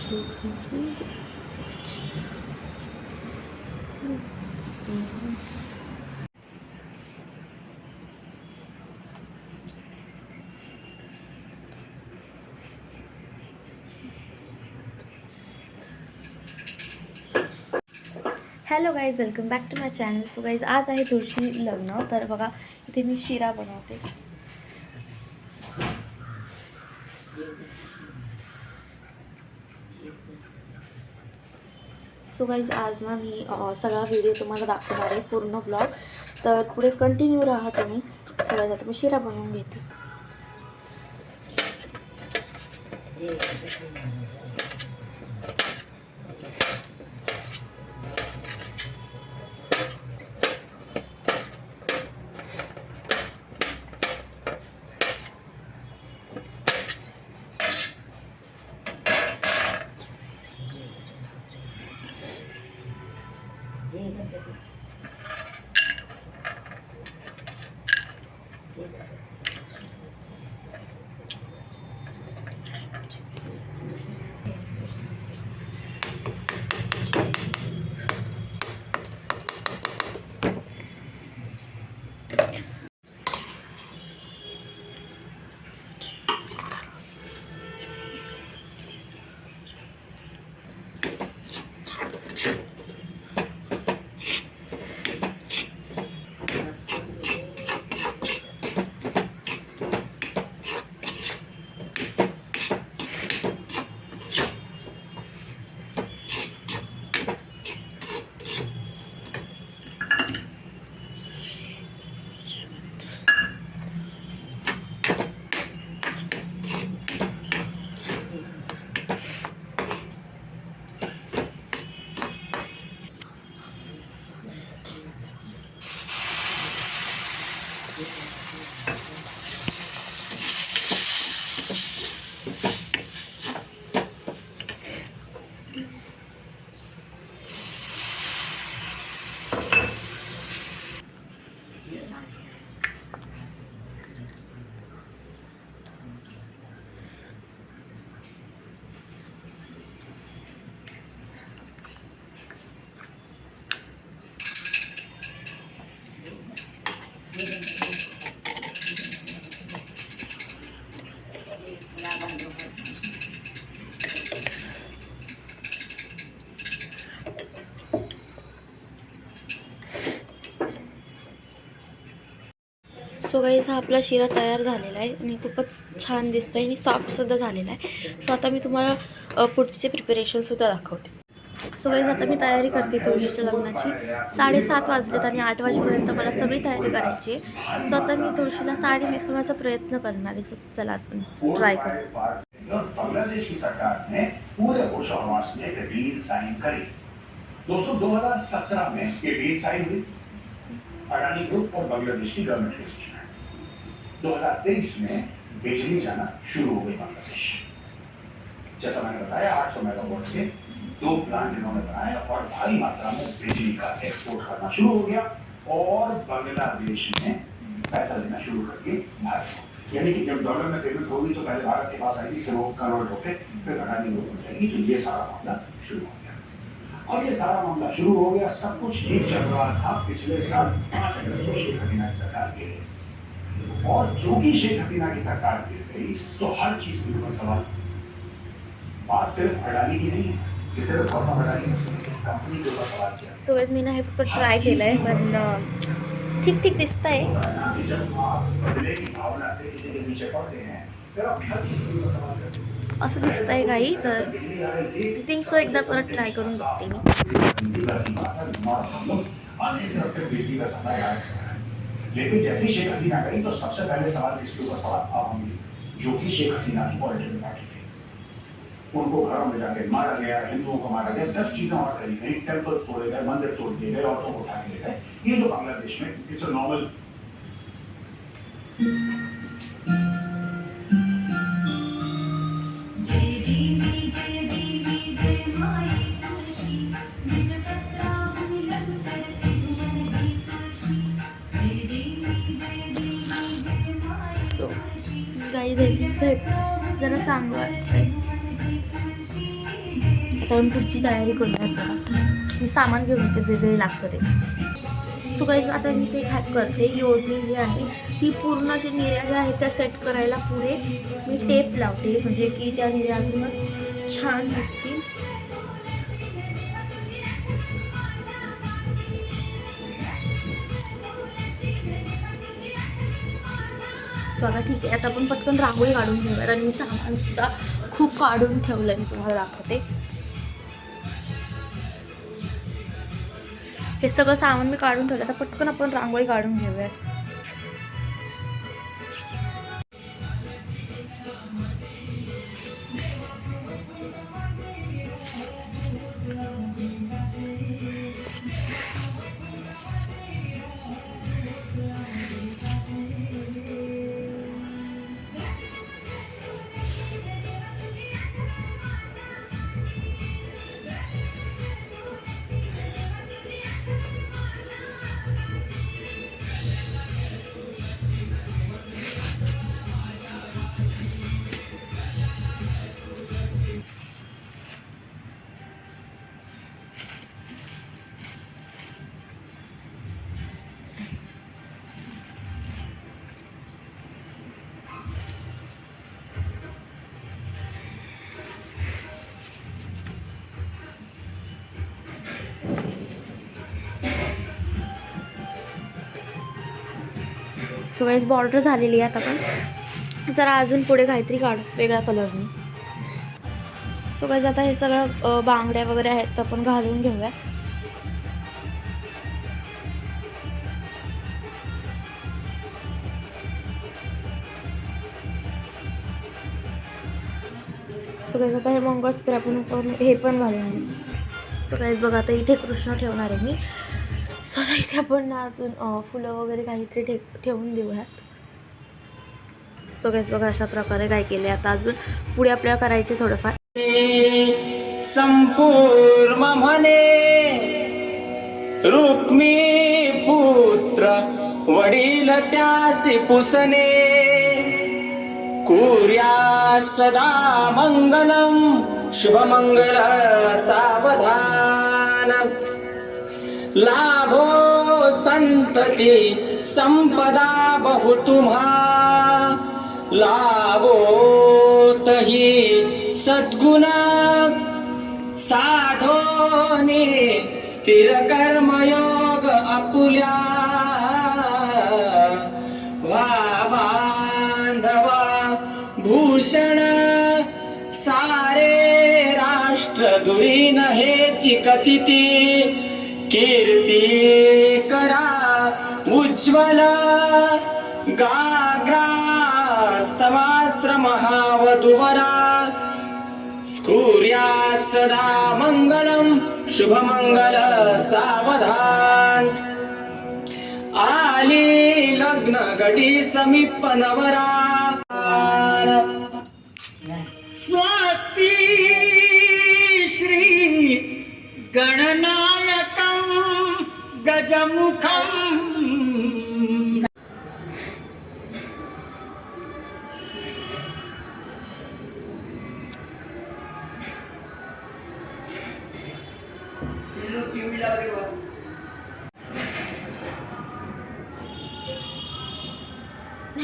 Hello guys, welcome back to my channel. So guys, आज आहे तुळशी लग्न. तर बघा, इथे मी शिरा बनवते. सो गाईज, आज ना मी सगळा व्हिडिओ तुम्हाला दाखवणार आहे, पूर्ण ब्लॉग. तर पुढे कंटिन्यू राहा तुम्ही. सो गाईज, आता मी शिरा बनवून घेते. सो गाईज, हा आपला शिरा तयार झालेला आहे आणि खूपच छान दिसतो आहे आणि सॉफ्टसुद्धा झालेला आहे. सो आता मी तुम्हाला पुढचे प्रिपरेशनसुद्धा दाखवते. सो गाईज, आता मी तयारी करते तुळशीच्या लग्नाची. 7:30 वाजलेत आणि 8 वाजेपर्यंत मला सगळी तयारी करायची आहे. सो आता मी तुळशीला साडी नेसवण्याचा प्रयत्न करणार आहे. सो चला आपण ट्राय करू. बांग्लादेश की सरकार ने पूरे होश और हवास में एक डील साइन करी. दोस्तों, 2017 में ये डील साइन हुई अडानी ग्रुप और बांग्लादेश की गवर्नमेंट के बीच में. 2023 में बिजली जाना शुरू हो गई बांग्लादेश. जैसा मैंने बताया, 800 मेगावाट के 2 प्लांट इन्होंने बनाए और भारी मात्रा में बिजली का एक्सपोर्ट करना शुरू हो गया. और बांग्लादेश ने पैसा देना शुरू कर दिए भारत को. यानी कि जब डॉलर में पेमेंट होगी तो पहले भारत के पास आएगी, फिर वो कन्वर्ट होकर फिर अडानी ग्रुप में जाएगी. तो ये सारा मामला शुरू हो गया. अब ये सारा मामला शुरू हो गया. सब कुछ ठीक चल रहा था पिछले साल 5 अगस्त को शेख हसीना की सरकार गिर गई. और क्योंकि शेख हसीना की सरकार गिर गई तो हर चीज के ऊपर सवाल. बात सिर्फ अडानी की नहीं है, ये सिर्फ गौतम अडानी कंपनी के ऊपर सवाल किया. सो गाईज, मी ना हे फक्त ट्राय केलं आहे, पण ठीक ठीक दिसत आहे. जब आप बदले की भावना से किसी के पीछे पड़ते हैं फिर आप हर चीज के ऊपर सवाल करते हैं. असं दिसत आहे काही. तर आय थिंक सो एकदा परत ट्राय करून बघते मी. लेकिन जैसे ही शेख हसीना गई तो सबसे पहले सवाल किसके ऊपर पड़ा? आवाम लीग, जो कि शेख हसीना की पॉलिटिकल पार्टी थी. उनको घरों में जाके मारा गया, हिंदुओं को मारा गया, 10 चीजें और करी गई, टेम्पल तोड़े गए, मंदिर तोड़ दिए गए, औरतों को उठा के ले गए. ये जो बांग्लादेश में it's a normal. So guys, साहेब जरा चांगलं वाटतंय. आता आपण पुढची तयारी करूयात. बघा मी सामान घेऊन येते जे जे लागतं ते. सो गाईज आता मी ते काय करते, ही ओढणी जी आहे ती पूर्ण अशी निर्या ज्या आहेत त्या सेट करायला पुढे मी टेप लावते, म्हणजे की त्या निर्या अजून छान दिसतील. सो आता ठीक आहे, आता आपण पटकन रांगोळी काढून घेऊयात. आणि मी सामानसुद्धा खूप काढून ठेवलं आहे, मी तुम्हाला दाखवते. हे सगळं सामान मी काढून ठेवलं, आता पटकन आपण रांगोळी काढून घेऊयात. सो गाईज बॉर्डर झालेली आहे. आता पण जरा अजून पुढे काहीतरी काढ वेगळ्या कलरने. सो गाईज आता हे सगळं बांगड्या वगैरे आहेत तर आपण घालून घेऊया. सो गाईज आता हे मंगळसूत्र आपण हे पण घालून घेऊ. सो गाईज बघा आता इथे कृष्ण ठेवणार आहे मी. सो आता इथे आपण अजून फुलं वगैरे काहीतरी ठेवून देऊयात. सो गाईज बघा अशा प्रकारे काय केले. आता अजून पुढे आपल्याला करायचे थोडंफार. संपूर्ण म्हणे रुक्मी पुत्र वडील त्यासी पुसने कुर्यात सदा मंगलम शुभमंगल सावधान लाभो संतती संपदा बहु तुम्हा लाभो तही सद्गुण साधोने स्थिर कर्मयोग आपुल्या वा बांधवा भूषण सारे राष्ट्र दुरीन हेची कथिती कीर्ती करा उज्ज्वल गाग्रास्तमाश्रमहावधुवरा स्कुर्यात सदा मंगलम शुभमंगल सावधान आली लग्न घटी समीप नवरा स्वाती श्री गणनायकं गजमुखं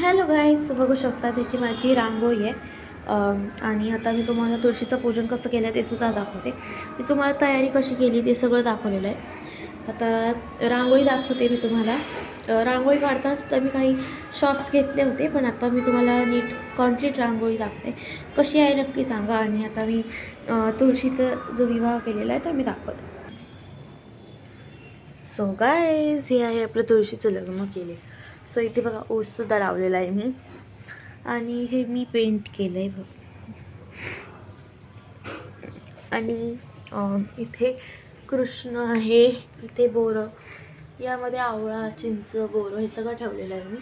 हॅलो गाईज, बघू शकता तिथे माझी रांगोळी आहे. आणि आता मी तुम्हाला तुळशीचं पूजन कसं केलं ते सुद्धा दाखवते. मी तुम्हाला तयारी कशी केली ते सगळं दाखवलेलं आहे. आता रांगोळी दाखवते मी तुम्हाला. रांगोळी काढताना सुद्धा मी काही शॉर्ट्स घेतले होते, पण आता मी तुम्हाला नीट कम्प्लीट रांगोळी दाखवते. कशी आहे नक्की सांगा. आणि आता मी तुळशीचा जो विवाह केलेला आहे तो मी दाखवते. सो गाईज, हे आहे आपलं तुळशीचं लग्न केले. सो इथे बघा ओससुद्धा लावलेला आहे मी. आणि हे मी पेंट केलं आहे बघ. आणि इथे कृष्ण आहे, इथे बोरं, यामध्ये आवळा, चिंच, बोरं हे सगळं ठेवलेलं आहे मी.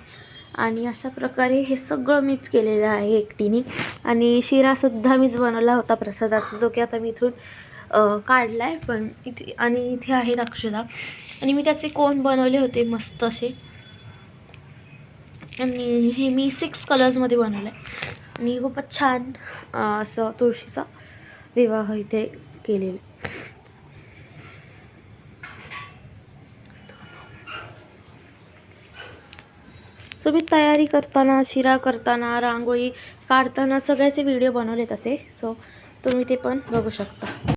आणि अशा प्रकारे हे सगळं मीच केलेलं आहे एकटीने. आणि शिरासुद्धा मीच बनवला होता प्रसादाचा, जो की आता मी इथून काढला आहे. पण इथे आणि इथे आहेत अक्षदा. आणि मी त्याचे कोन बनवले होते मस्त असे. आणि हे मी 6 कलर्समध्ये बनवलं आहे. आणि खूपच छान असं तुळशीचा विवाह इथे केलेले. तुम्ही तयारी करताना, शिरा करताना, रांगोळी काढताना सगळ्याचे व्हिडिओ बनवले तसे. सो तुम्ही ते पण बघू शकता.